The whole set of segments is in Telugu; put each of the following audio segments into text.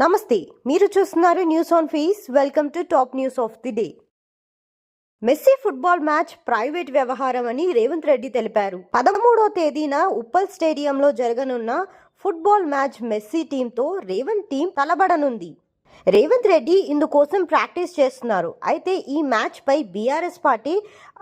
నమస్తే, మీరు చూస్తున్నారు న్యూస్ ఆన్ ఫీస్. Welcome to top news of the day. Messi football match private వ్యవహారం అని రేవంత్ రెడ్డి తెలిపారు. 13వ తేదీన ఉప్పల్ స్టేడియంలో జరగనున్న ఫుట్బాల్ మ్యాచ్ మెస్సీ టీంతో రేవంత్ టీం తలబడనుంది. రేవంత్ రెడ్డి ఇందుకోసం ప్రాక్టీస్ చేస్తున్నారు. అయితే ఈ మ్యాచ్ పై బీఆర్ఎస్ పార్టీ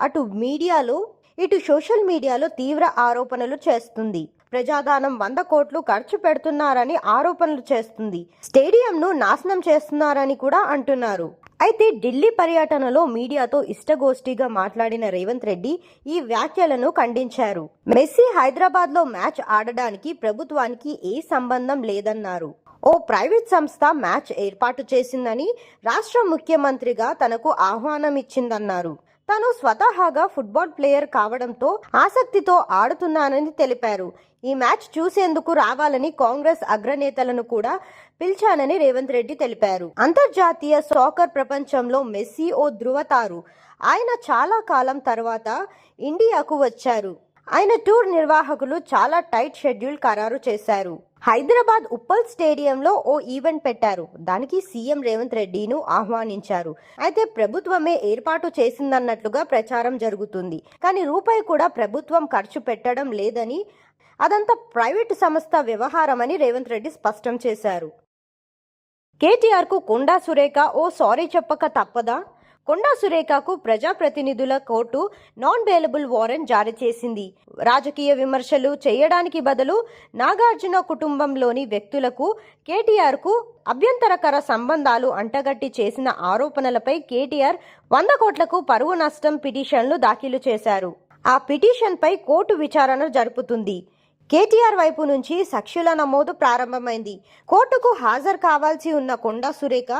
అటు మీడియాలో ఇటు సోషల్ మీడియాలో తీవ్ర ఆరోపణలు చేస్తుంది. ప్రజాధనం 100 కోట్లు ఖర్చు పెడుతున్నారని ఆరోపణలు చేస్తుంది. స్టేడియంను నాశనం చేస్తున్నారని కూడా అంటున్నారు. అయితే ఢిల్లీ పర్యటనలో మీడియాతో ఇష్టగోష్ఠిగా మాట్లాడిన రేవంత్ రెడ్డి ఈ వ్యాఖ్యలను ఖండించారు. మెస్సీ హైదరాబాద్లో మ్యాచ్ ఆడడానికి ప్రభుత్వానికి ఏ సంబంధం లేదన్నారు. ఓ ప్రైవేట్ సంస్థ మ్యాచ్ ఏర్పాటు చేసిందని, రాష్ట్ర ముఖ్యమంత్రిగా తనకు ఆహ్వానం ఇచ్చిందన్నారు. తాను స్వతహాగా ఫుట్బాల్ ప్లేయర్ కావడంతో ఆసక్తితో ఆడుతున్నానని తెలిపారు. ఈ మ్యాచ్ చూసేందుకు రావాలని కాంగ్రెస్ అగ్రనేతలను కూడా పిలిచానని రేవంత్ రెడ్డి తెలిపారు. అంతర్జాతీయ సాకర్ ప్రపంచంలో మెస్సీ ఓ ధృవతారు. ఆయన చాలా కాలం తర్వాత ఇండియాకు వచ్చారు. ఆయన టూర్ నిర్వాహకులు చాలా టైట్ షెడ్యూల్ ఖరారు చేశారు. హైదరాబాద్ ఉప్పల్ స్టేడియంలో ఓ ఈవెంట్ పెట్టారు. దానికి సీఎం రేవంత్ రెడ్డిను ఆహ్వానించారు. అయితే ప్రభుత్వమే ఏర్పాటు చేసిందన్నట్లుగా ప్రచారం జరుగుతుంది. కానీ రూపాయి కూడా ప్రభుత్వం ఖర్చు పెట్టడం లేదని, అదంతా ప్రైవేటు సంస్థ వ్యవహారమని రేవంత్ రెడ్డి స్పష్టం చేశారు. కేటీఆర్కు కొండా సురేఖ ఓ సారీ చెప్పక తప్పదా? కొండా సురేఖకు ప్రజాప్రతినిధుల కోర్టు నాన్ బెయిలబుల్ వారెంట్ జారీ చేసింది. రాజకీయ విమర్శలు చేయడానికి బదులు నాగార్జున కుటుంబంలోని వ్యక్తులకు కేటీఆర్కు అభ్యంతరకర సంబంధాలు అంటగట్టి చేసిన ఆరోపణలపై కేటీఆర్ 100 కోట్లకు పరువు నష్టం పిటిషన్లు దాఖలు చేశారు. ఆ పిటిషన్పై కోర్టు విచారణ జరుపుతుంది. కేటీఆర్ వైపు నుంచి సాక్షుల నమోదు ప్రారంభమైంది. కోర్టుకు హాజరు కావాల్సి ఉన్న కొండా సురేఖ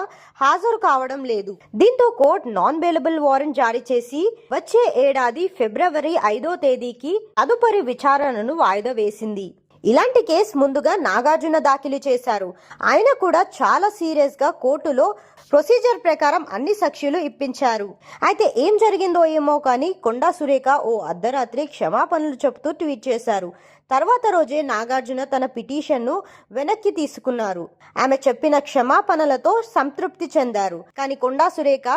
హాజరు కావడం లేదు. దీంతో కోర్టు నాన్ బెయిలబుల్ వారెంట్ జారీ చేసి వచ్చే ఏడాది ఫిబ్రవరి 5వ తేదీకి తదుపరి విచారణను వాయిదా వేసింది. ఇలాంటి కేసు ముందుగా నాగార్జున దాఖలు చేశారు. ఆయన కూడా చాలా సీరియస్ గా కోర్టులో ప్రొసీజర్ ప్రకారం అన్ని సాక్షులు ఇప్పించారు. అయితే ఏం జరిగిందో ఏమో కానీ కొండా సురేఖ ఓ అర్ధరాత్రి క్షమాపణలు చెబుతూ ట్వీట్ చేశారు. తర్వాత రోజే నాగార్జున తన పిటిషన్ను వెనక్కి తీసుకున్నారు. ఆమె చెప్పిన క్షమాపణలతో సంతృప్తి చెందారు. కానీ కొండా సురేఖ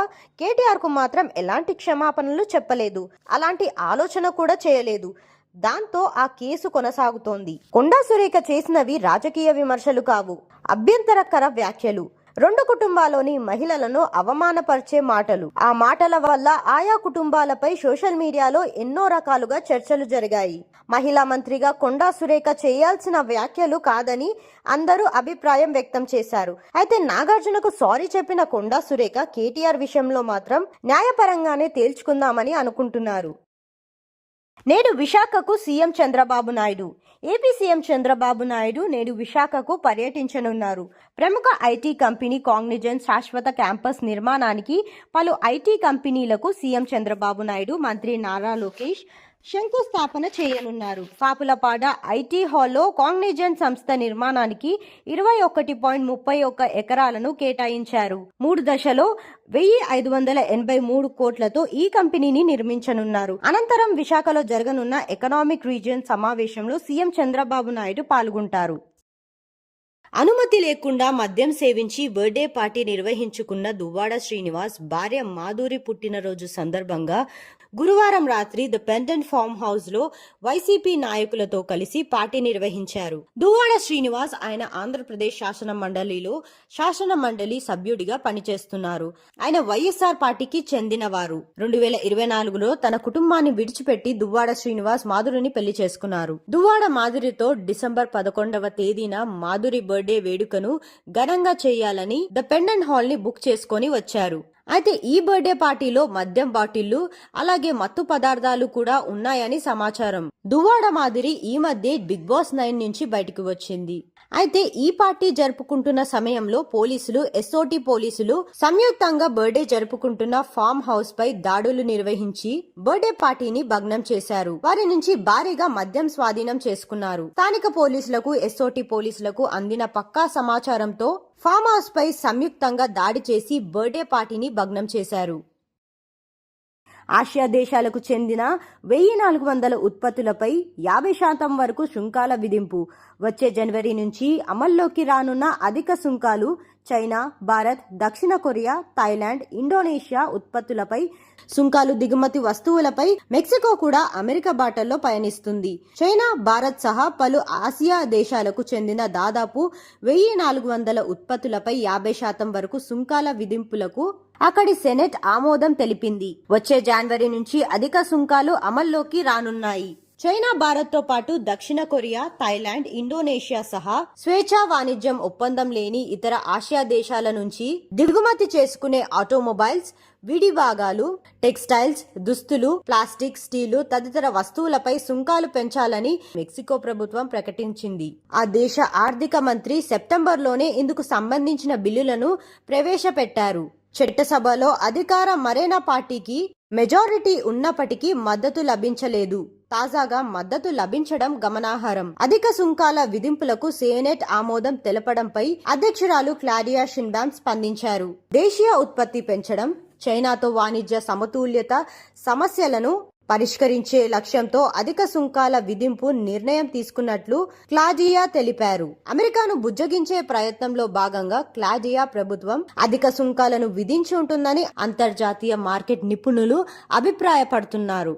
కేటీఆర్ కు మాత్రం ఎలాంటి క్షమాపణలు చెప్పలేదు, అలాంటి ఆలోచన కూడా చేయలేదు. దాంతో ఆ కేసు కొనసాగుతోంది. కొండా సురేఖ చేసినవి రాజకీయ విమర్శలు కావు, అభ్యంతరకర వ్యాఖ్యలు. 2 కుటుంబాల్లోని మహిళలను అవమానపరిచే మాటలు. ఆ మాటల వల్ల ఆయా కుటుంబాలపై సోషల్ మీడియాలో ఎన్నో రకాలుగా చర్చలు జరిగాయి. మహిళా మంత్రిగా కొండా సురేఖ చేయాల్సిన వ్యాఖ్యలు కాదని అందరూ అభిప్రాయం వ్యక్తం చేశారు. అయితే నాగార్జునకు సారీ చెప్పిన కొండా సురేఖ కేటీఆర్ విషయంలో మాత్రం న్యాయపరంగానే తేల్చుకుందామని అనుకుంటున్నారు. నేడు విశాఖకు CM Chandrababu Naidu. AP CM Chandrababu Naidu నేడు విశాఖకు పర్యటించనున్నారు. ప్రముఖ ఐటీ కంపెనీ కాగ్నిజెంట్ శాశ్వత క్యాంపస్ నిర్మాణానికి పలు ఐటీ కంపెనీలకు సీఎం చంద్రబాబు నాయుడు, మంత్రి నారా లోకేష్ శంకుస్థాపన చేయనున్నారు. పాపులపాడ ఐటీ హాల్లో కాగ్నిజెంట్ సంస్థ నిర్మాణానికి 21.31 ఎకరాలను కేటాయించారు. 3 దశలో 1583 కోట్లతో ఈ కంపెనీని నిర్మించనున్నారు. అనంతరం విశాఖలో జరగనున్న ఎకనామిక్ రీజియన్ సమావేశంలో సీఎం చంద్రబాబు నాయుడు పాల్గొంటారు. అనుమతి లేకుండా మద్యం సేవించి బర్త్డే పార్టీ నిర్వహించుకున్న దువ్వాడ శ్రీనివాస్ భార్య మాధురి పుట్టినరోజు సందర్భంగా గురువారం రాత్రి ది పెండెంట్ ఫార్మ్ హౌస్ లో వైసీపీ నాయకులతో కలిసి పార్టీ నిర్వహించారు. దువ్వాడ శ్రీనివాస్ ఆయన ఆంధ్రప్రదేశ్ శాసన మండలి సభ్యుడిగా పనిచేస్తున్నారు. ఆయన వైఎస్ఆర్ పార్టీకి చెందినవారు. 2024లో తన కుటుంబాన్ని విడిచిపెట్టి దువ్వాడ శ్రీనివాస్ మాధురిని పెళ్లి చేసుకున్నారు. దువ్వాడ మాధురితో డిసెంబర్ 11వ తేదీన మాధురి బర్త్డే వేడుకను ఘనంగా చేయాలని ద పెండెంట్ హాల్ ని బుక్ చేసుకొని వచ్చారు. అయితే ఈ బర్త్డే పార్టీలో మద్యం బాటిళ్లు అలాగే మత్తు పదార్థాలు కూడా ఉన్నాయని సమాచారం. దువ్వాడ మాదిరి ఈ మధ్య బిగ్ బాస్ 9 నుంచి బయటకు వచ్చింది. అయితే ఈ పార్టీ జరుపుకుంటున్న సమయంలో ఎస్ఓటి పోలీసులు సంయుక్తంగా బర్త్డే జరుపుకుంటున్న ఫామ్ హౌస్ పై దాడులు నిర్వహించి బర్త్డే పార్టీని భగ్నం చేశారు. వారి నుంచి భారీగా మద్యం స్వాధీనం చేసుకున్నారు. స్థానిక పోలీసులకు, ఎస్ఓటి పోలీసులకు అందిన పక్కా సమాచారంతో ఫామ్ హౌస్ పై సంయుక్తంగా దాడి చేసి బర్త్డే పార్టీని భగ్నం చేశారు. ఆసియా దేశాలకు చెందిన 1400 ఉత్పత్తులపై 50% వరకు సుంకాల విధింపు. వచ్చే జనవరి నుంచి అమల్లోకి రానున్న అధిక సుంకాలు చైనా, భారత్, దక్షిణ కొరియా, థాయిలాండ్, ఇండోనేషియా ఉత్పత్తులపై సుంకాలు, దిగుమతి వస్తువులపై మెక్సికో కూడా అమెరికా బాటల్లో పయనిస్తుంది. చైనా, భారత్ సహా పలు ఆసియా దేశాలకు చెందిన దాదాపు 1400 ఉత్పత్తులపై 50% వరకు సుంకాల విధింపులకు అక్కడి సెనెట్ ఆమోదం తెలిపింది. వచ్చే జనవరి నుంచి అధిక సుంకాలు అమల్లోకి రానున్నాయి. చైనా, భారత్ తో పాటు దక్షిణ కొరియా, థాయిలాండ్, ఇండోనేషియా సహా స్వేచ్ఛా వాణిజ్యం ఒప్పందం లేని ఇతర ఆసియా దేశాల నుంచి దిగుమతి చేసుకునే ఆటోమొబైల్స్, విడి భాగాలు, టెక్స్టైల్స్, దుస్తులు, ప్లాస్టిక్, స్టీలు తదితర వస్తువులపై సుంకాలు పెంచాలని మెక్సికో ప్రభుత్వం ప్రకటించింది. ఆ దేశ ఆర్థిక మంత్రి సెప్టెంబర్లోనే ఇందుకు సంబంధించిన బిల్లులను ప్రవేశపెట్టారు. చట్టసభలో అధికార మరేనా పార్టీకి మెజారిటీ ఉన్నప్పటికీ మద్దతు లభించలేదు. తాజాగా మద్దతు లభించడం గమనార్హం. అధిక సుంకాల విధింపులకు సెనెట్ ఆమోదం తెలపడంపై అధ్యక్షురాలు క్లాడియా షిన్బామ్ స్పందించారు. దేశీయ ఉత్పత్తి పెంచడం, చైనాతో వాణిజ్య సమతుల్యత సమస్యలను పరిష్కరించే లక్ష్యంతో అధిక సుంకాల విధింపు నిర్ణయం తీసుకున్నట్లు క్లాడియా తెలిపారు. అమెరికాను బుజ్జగించే ప్రయత్నంలో భాగంగా క్లాడియా ప్రభుత్వం అధిక సుంకాలను విధించి ఉంటుందని అంతర్జాతీయ మార్కెట్ నిపుణులు అభిప్రాయపడుతున్నారు.